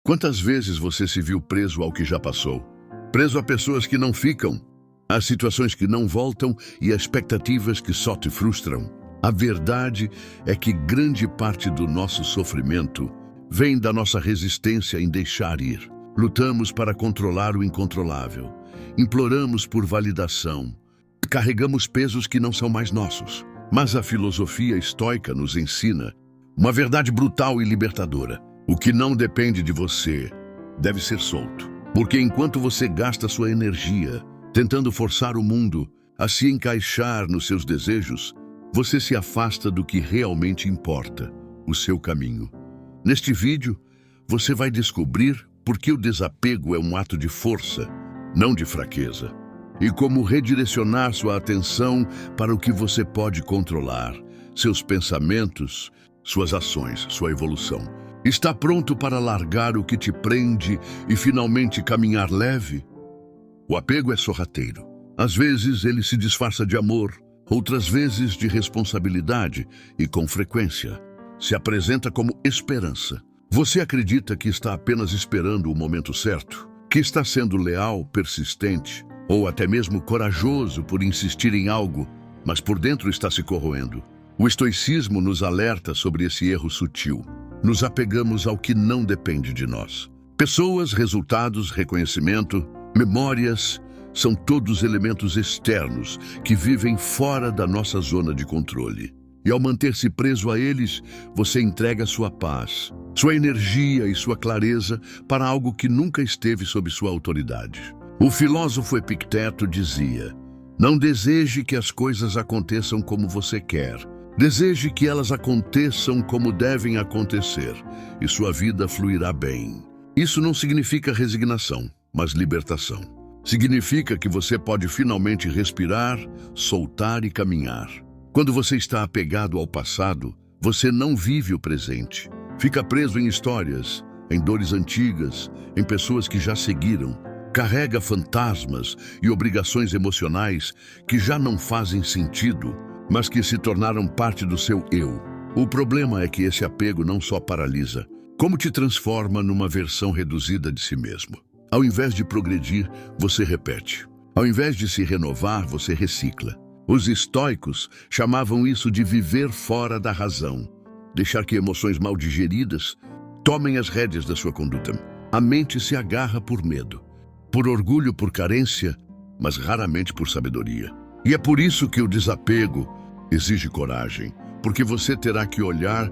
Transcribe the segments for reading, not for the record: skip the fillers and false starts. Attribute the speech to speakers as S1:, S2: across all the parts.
S1: Quantas vezes você se viu preso ao que já passou? Preso a pessoas que não ficam, a situações que não voltam e a expectativas que só te frustram? A verdade é que grande parte do nosso sofrimento vem da nossa resistência em deixar ir. Lutamos para controlar o incontrolável, imploramos por validação, carregamos pesos que não são mais nossos. Mas a filosofia estoica nos ensina uma verdade brutal e libertadora. O que não depende de você deve ser solto. Porque enquanto você gasta sua energia tentando forçar o mundo a se encaixar nos seus desejos, você se afasta do que realmente importa, o seu caminho. Neste vídeo, você vai descobrir por que o desapego é um ato de força, não de fraqueza, e como redirecionar sua atenção para o que você pode controlar, seus pensamentos, suas ações, sua evolução. Está pronto para largar o que te prende e finalmente caminhar leve? O apego é sorrateiro. Às vezes ele se disfarça de amor, outras vezes de responsabilidade e, com frequência, se apresenta como esperança. Você acredita que está apenas esperando o momento certo? Que está sendo leal, persistente ou até mesmo corajoso por insistir em algo, mas por dentro está se corroendo? O estoicismo nos alerta sobre esse erro sutil. Nos apegamos ao que não depende de nós. Pessoas, resultados, reconhecimento, memórias, são todos elementos externos que vivem fora da nossa zona de controle. E ao manter-se preso a eles, você entrega sua paz, sua energia e sua clareza para algo que nunca esteve sob sua autoridade. O filósofo Epicteto dizia: não deseje que as coisas aconteçam como você quer. Deseje que elas aconteçam como devem acontecer, e sua vida fluirá bem. Isso não significa resignação, mas libertação. Significa que você pode finalmente respirar, soltar e caminhar. Quando você está apegado ao passado, você não vive o presente. Fica preso em histórias, em dores antigas, em pessoas que já seguiram. Carrega fantasmas e obrigações emocionais que já não fazem sentido, mas que se tornaram parte do seu eu. O problema é que esse apego não só paralisa, como te transforma numa versão reduzida de si mesmo. Ao invés de progredir, você repete. Ao invés de se renovar, você recicla. Os estoicos chamavam isso de viver fora da razão. Deixar que emoções mal digeridas tomem as rédeas da sua conduta. A mente se agarra por medo, por orgulho, por carência, mas raramente por sabedoria. E é por isso que o desapego exige coragem, porque você terá que olhar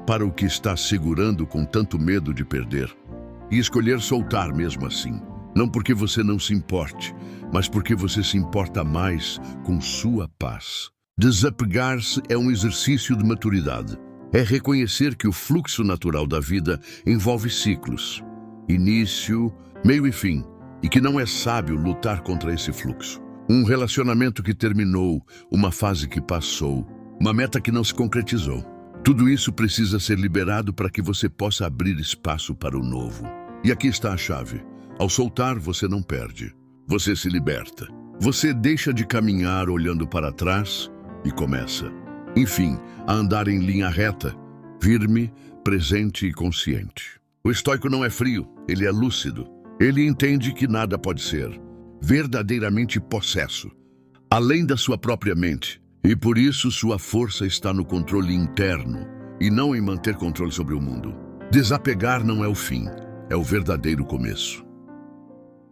S1: para o que está segurando com tanto medo de perder e escolher soltar mesmo assim. Não porque você não se importe, mas porque você se importa mais com sua paz. Desapegar-se é um exercício de maturidade. É reconhecer que o fluxo natural da vida envolve ciclos, início, meio e fim, e que não é sábio lutar contra esse fluxo. Um relacionamento que terminou, uma fase que passou, uma meta que não se concretizou. Tudo isso precisa ser liberado para que você possa abrir espaço para o novo. E aqui está a chave. Ao soltar, você não perde. Você se liberta. Você deixa de caminhar olhando para trás e começa, enfim, a andar em linha reta, firme, presente e consciente. O estoico não é frio, ele é lúcido. Ele entende que nada pode ser verdadeiramente possesso, além da sua própria mente, e por isso sua força está no controle interno e não em manter controle sobre o mundo. Desapegar não é o fim, é o verdadeiro começo.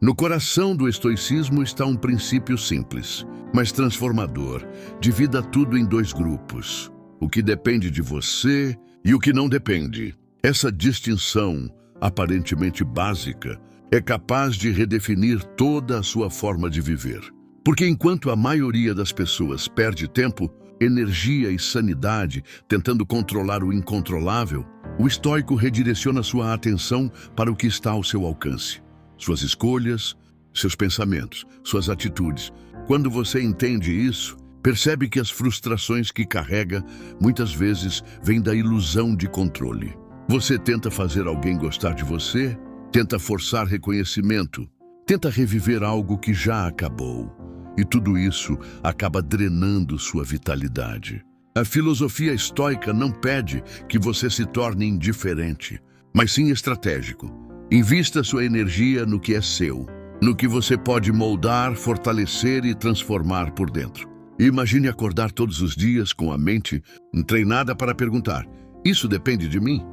S1: No coração do estoicismo está um princípio simples, mas transformador. Divida tudo em dois grupos: o que depende de você e o que não depende. Essa distinção, aparentemente básica, é capaz de redefinir toda a sua forma de viver. Porque enquanto a maioria das pessoas perde tempo, energia e sanidade tentando controlar o incontrolável, o estoico redireciona sua atenção para o que está ao seu alcance. Suas escolhas, seus pensamentos, suas atitudes. Quando você entende isso, percebe que as frustrações que carrega muitas vezes vêm da ilusão de controle. Você tenta fazer alguém gostar de você, tenta forçar reconhecimento, tenta reviver algo que já acabou. E tudo isso acaba drenando sua vitalidade. A filosofia estoica não pede que você se torne indiferente, mas sim estratégico. Invista sua energia no que é seu, no que você pode moldar, fortalecer e transformar por dentro. Imagine acordar todos os dias com a mente treinada para perguntar: isso depende de mim?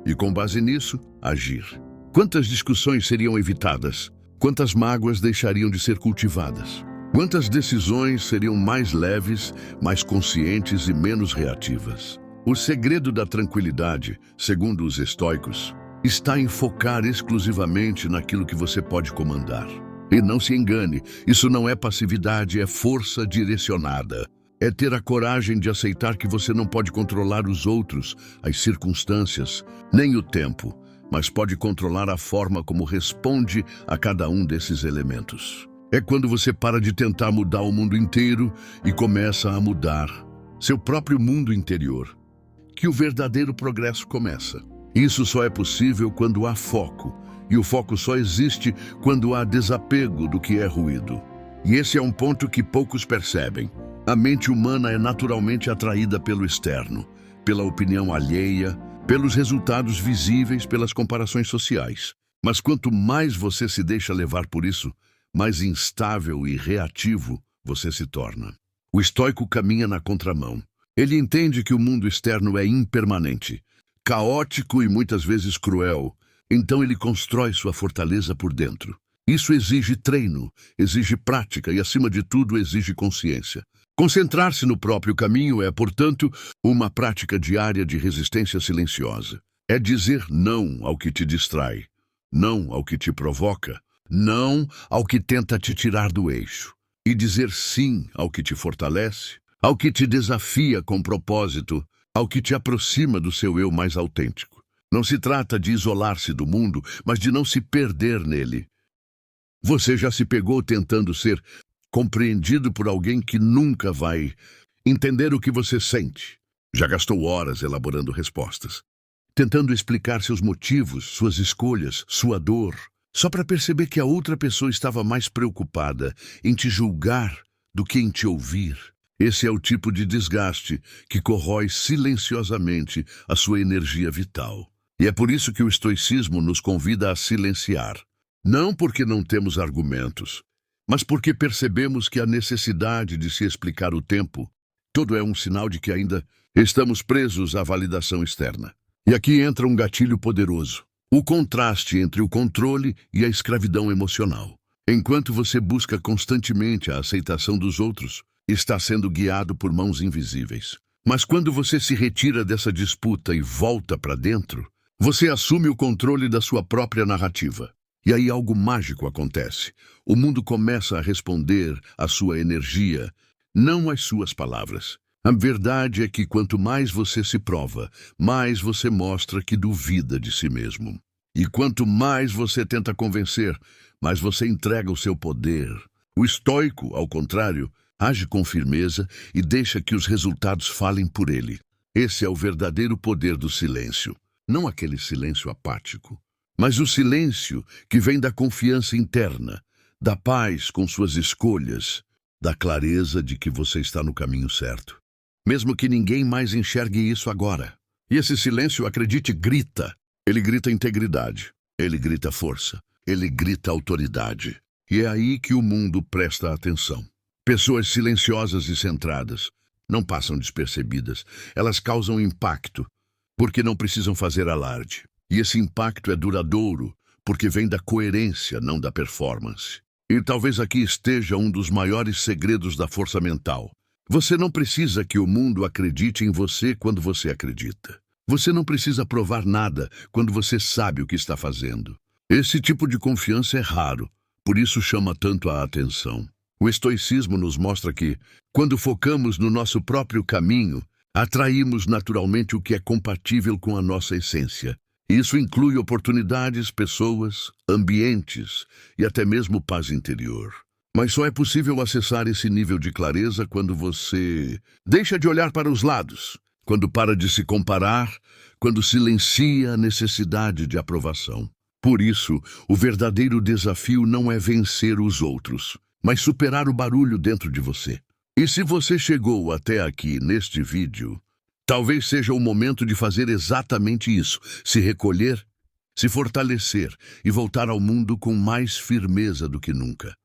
S1: E com base nisso, agir. Quantas discussões seriam evitadas? Quantas mágoas deixariam de ser cultivadas? Quantas decisões seriam mais leves, mais conscientes e menos reativas? O segredo da tranquilidade, segundo os estoicos, está em focar exclusivamente naquilo que você pode comandar. E não se engane, isso não é passividade, é força direcionada. É ter a coragem de aceitar que você não pode controlar os outros, as circunstâncias, nem o tempo, mas pode controlar a forma como responde a cada um desses elementos. É quando você para de tentar mudar o mundo inteiro e começa a mudar seu próprio mundo interior, que o verdadeiro progresso começa. Isso só é possível quando há foco, e o foco só existe quando há desapego do que é ruído. E esse é um ponto que poucos percebem. A mente humana é naturalmente atraída pelo externo, pela opinião alheia, pelos resultados visíveis, pelas comparações sociais. Mas quanto mais você se deixa levar por isso, mais instável e reativo você se torna. O estoico caminha na contramão. Ele entende que o mundo externo é impermanente, caótico e muitas vezes cruel, então ele constrói sua fortaleza por dentro. Isso exige treino, exige prática e, acima de tudo, exige consciência. Concentrar-se no próprio caminho é, portanto, uma prática diária de resistência silenciosa. É dizer não ao que te distrai, não ao que te provoca, não ao que tenta te tirar do eixo, e dizer sim ao que te fortalece, ao que te desafia com propósito, ao que te aproxima do seu eu mais autêntico. Não se trata de isolar-se do mundo, mas de não se perder nele. Você já se pegou tentando ser compreendido por alguém que nunca vai entender o que você sente? Já gastou horas elaborando respostas, tentando explicar seus motivos, suas escolhas, sua dor, só para perceber que a outra pessoa estava mais preocupada em te julgar do que em te ouvir? Esse é o tipo de desgaste que corrói silenciosamente a sua energia vital. E é por isso que o estoicismo nos convida a silenciar. Não porque não temos argumentos, mas porque percebemos que a necessidade de se explicar o tempo todo é um sinal de que ainda estamos presos à validação externa. E aqui entra um gatilho poderoso: o contraste entre o controle e a escravidão emocional. Enquanto você busca constantemente a aceitação dos outros, está sendo guiado por mãos invisíveis. Mas quando você se retira dessa disputa e volta para dentro, você assume o controle da sua própria narrativa. E aí algo mágico acontece. O mundo começa a responder à sua energia, não às suas palavras. A verdade é que quanto mais você se prova, mais você mostra que duvida de si mesmo. E quanto mais você tenta convencer, mais você entrega o seu poder. O estoico, ao contrário, age com firmeza e deixa que os resultados falem por ele. Esse é o verdadeiro poder do silêncio. Não aquele silêncio apático, mas o silêncio que vem da confiança interna, da paz com suas escolhas, da clareza de que você está no caminho certo, mesmo que ninguém mais enxergue isso agora. E esse silêncio, acredite, grita. Ele grita integridade, ele grita força, ele grita autoridade. E é aí que o mundo presta atenção. Pessoas silenciosas e centradas não passam despercebidas. Elas causam impacto, porque não precisam fazer alarde. E esse impacto é duradouro, porque vem da coerência, não da performance. E talvez aqui esteja um dos maiores segredos da força mental. Você não precisa que o mundo acredite em você quando você acredita. Você não precisa provar nada quando você sabe o que está fazendo. Esse tipo de confiança é raro, por isso chama tanto a atenção. O estoicismo nos mostra que, quando focamos no nosso próprio caminho, atraímos naturalmente o que é compatível com a nossa essência. Isso inclui oportunidades, pessoas, ambientes e até mesmo paz interior. Mas só é possível acessar esse nível de clareza quando você deixa de olhar para os lados, quando para de se comparar, quando silencia a necessidade de aprovação. Por isso, o verdadeiro desafio não é vencer os outros, mas superar o barulho dentro de você. E se você chegou até aqui neste vídeo, talvez seja o momento de fazer exatamente isso: se recolher, se fortalecer e voltar ao mundo com mais firmeza do que nunca.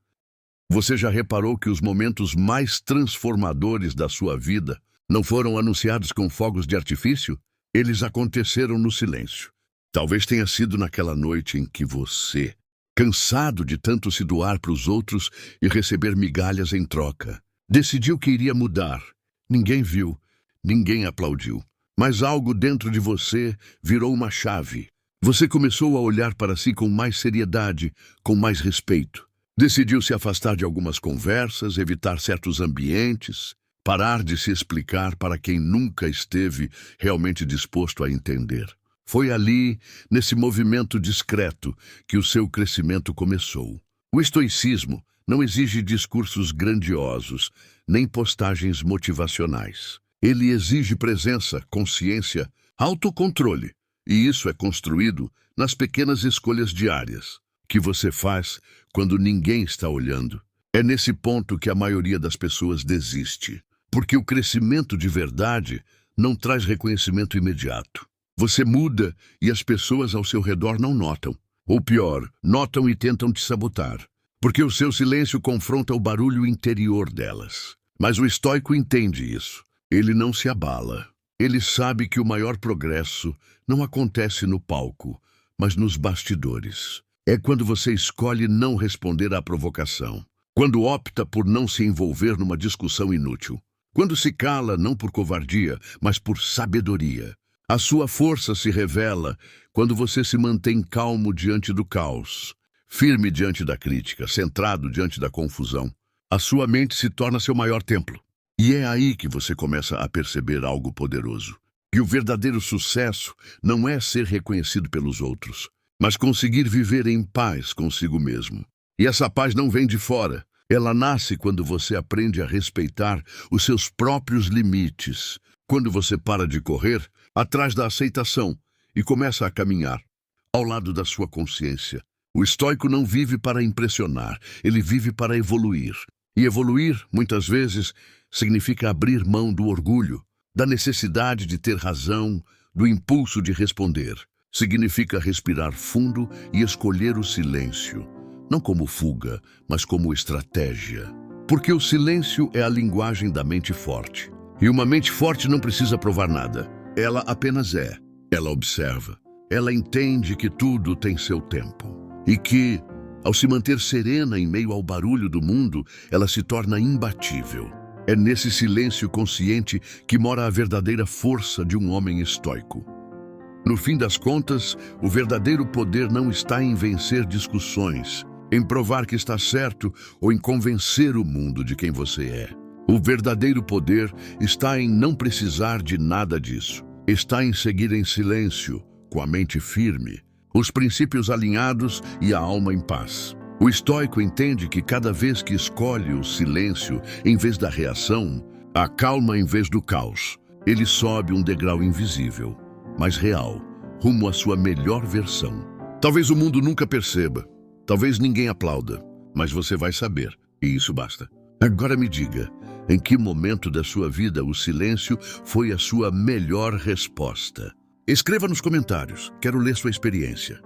S1: Você já reparou que os momentos mais transformadores da sua vida não foram anunciados com fogos de artifício? Eles aconteceram no silêncio. Talvez tenha sido naquela noite em que você, cansado de tanto se doar para os outros e receber migalhas em troca, decidiu que iria mudar. Ninguém viu, ninguém aplaudiu, mas algo dentro de você virou uma chave. Você começou a olhar para si com mais seriedade, com mais respeito. Decidiu se afastar de algumas conversas, evitar certos ambientes, parar de se explicar para quem nunca esteve realmente disposto a entender. Foi ali, nesse movimento discreto, que o seu crescimento começou. O estoicismo não exige discursos grandiosos, nem postagens motivacionais. Ele exige presença, consciência, autocontrole. E isso é construído nas pequenas escolhas diárias que você faz quando ninguém está olhando. É nesse ponto que a maioria das pessoas desiste, porque o crescimento de verdade não traz reconhecimento imediato. Você muda e as pessoas ao seu redor não notam. Ou pior, notam e tentam te sabotar, porque o seu silêncio confronta o barulho interior delas. Mas o estoico entende isso. Ele não se abala. Ele sabe que o maior progresso não acontece no palco, mas nos bastidores. É quando você escolhe não responder à provocação, quando opta por não se envolver numa discussão inútil, quando se cala não por covardia, mas por sabedoria. A sua força se revela quando você se mantém calmo diante do caos, firme diante da crítica, centrado diante da confusão. A sua mente se torna seu maior templo. E é aí que você começa a perceber algo poderoso. Que o verdadeiro sucesso não é ser reconhecido pelos outros, mas conseguir viver em paz consigo mesmo. E essa paz não vem de fora. Ela nasce quando você aprende a respeitar os seus próprios limites. Quando você para de correr atrás da aceitação e começa a caminhar ao lado da sua consciência. O estoico não vive para impressionar, ele vive para evoluir. E evoluir, muitas vezes, significa abrir mão do orgulho, da necessidade de ter razão, do impulso de responder. Significa respirar fundo e escolher o silêncio, não como fuga, mas como estratégia. Porque o silêncio é a linguagem da mente forte. E uma mente forte não precisa provar nada. Ela apenas é. Ela observa. Ela entende que tudo tem seu tempo. E que, ao se manter serena em meio ao barulho do mundo, ela se torna imbatível. É nesse silêncio consciente que mora a verdadeira força de um homem estoico. No fim das contas, o verdadeiro poder não está em vencer discussões, em provar que está certo ou em convencer o mundo de quem você é. O verdadeiro poder está em não precisar de nada disso. Está em seguir em silêncio, com a mente firme, os princípios alinhados e a alma em paz. O estoico entende que cada vez que escolhe o silêncio em vez da reação, a calma em vez do caos, ele sobe um degrau invisível, mas real, rumo à sua melhor versão. Talvez o mundo nunca perceba, talvez ninguém aplauda, mas você vai saber, e isso basta. Agora me diga, em que momento da sua vida o silêncio foi a sua melhor resposta? Escreva nos comentários, quero ler sua experiência.